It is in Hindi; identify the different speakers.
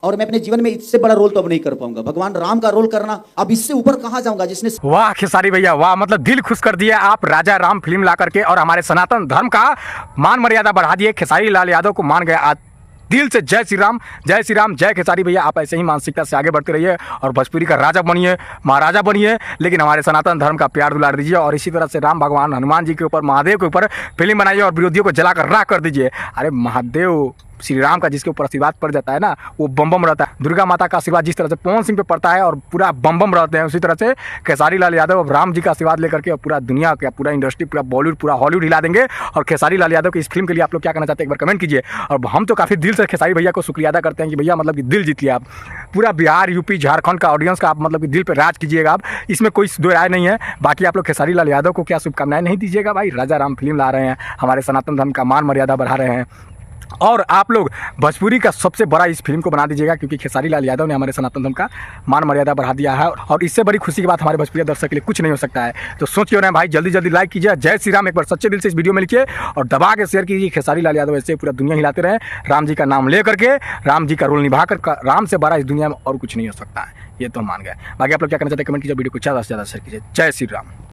Speaker 1: और मैं अपने जीवन में इससे बड़ा रोल तो अब नहीं कर पाऊंगा। भगवान राम का रोल करना, अब इससे ऊपर कहां जाऊंगा जिसने।
Speaker 2: वाह खेसारी भैया वाह, मतलब दिल खुश कर दिया आप राजा राम फिल्म ला करके और हमारे सनातन धर्म का मान मर्यादा बढ़ा दिए। खेसारी लाल यादव को मान गया दिल से। जय श्री राम, जय श्री राम, जय खेसारी भैया। आप ऐसे ही मानसिकता से आगे बढ़ते रहिए और भोजपुरी का राजा बनिए, महाराजा बनिए, लेकिन हमारे सनातन धर्म का प्यार दुलार दीजिए। और इसी तरह से राम भगवान हनुमान जी के ऊपर, महादेव के ऊपर फिल्म बनाइए और विरोधियों को जलाकर राख कर दीजिए। अरे महादेव श्री राम का जिसके ऊपर आशीर्वाद पड़ जाता है ना, वो बम बम रहता है। दुर्गा माता का आशीर्वाद जिस तरह से पवन सिंह पे पड़ता है और पूरा बम बम रहते हैं, उसी तरह से खेसारी लाल यादव अब राम जी का आशीर्वाद लेकर के पूरा दुनिया का, पूरा इंडस्ट्री, पूरा बॉलीवुड, पूरा हॉलीवुड हिला देंगे। और खेसारी लाल यादव की इस फिल्म के लिए आप लोग क्या कहना चाहते हैं, एक बार कमेंट कीजिए। और हम तो काफ़ी दिल से खेसारी भैया को शुक्रिया अदा करते हैं कि भैया मतलब कि दिल जीत लिया आप। पूरा बिहार, यूपी, झारखंड का ऑडियंस का आप मतलब कि दिल पर राज कीजिएगा आप, इसमें कोई दो राय नहीं है। बाकी आप लोग खेसारी लाल यादव को क्या शुभकामनाएं नहीं दीजिएगा भाई, राजा राम फिल्म ला रहे हैं, हमारे सनातन धर्म का मान मर्यादा बढ़ा रहे हैं। और आप लोग भोजपुरी का सबसे बड़ा इस फिल्म को बना दीजिएगा, क्योंकि खेसारी लाल यादव ने हमारे सनातन धर्म का मान मर्यादा बढ़ा दिया है। और इससे बड़ी खुशी की बात हमारे भोजपुरी दर्शक के लिए कुछ नहीं हो सकता है। तो सोचिए ना भाई, जल्दी जल्दी लाइक कीजिए, जय श्री राम एक बार सच्चे दिल से इस वीडियो में लिखिए और दबा के शेयर कीजिए। खेसारी लाल यादव ऐसे पूरा दुनिया हिलाते रहे, राम जी का नाम ले करके, राम जी का रोल निभा कर। राम से बड़ा इस दुनिया में और कुछ नहीं हो सकता है, ये तो मान गए। बाकी आप लोग क्या करना चाहते हैं कमेंट कीजिए, वीडियो को ज़्यादा से ज़्यादा शेयर कीजिए। जय श्री राम।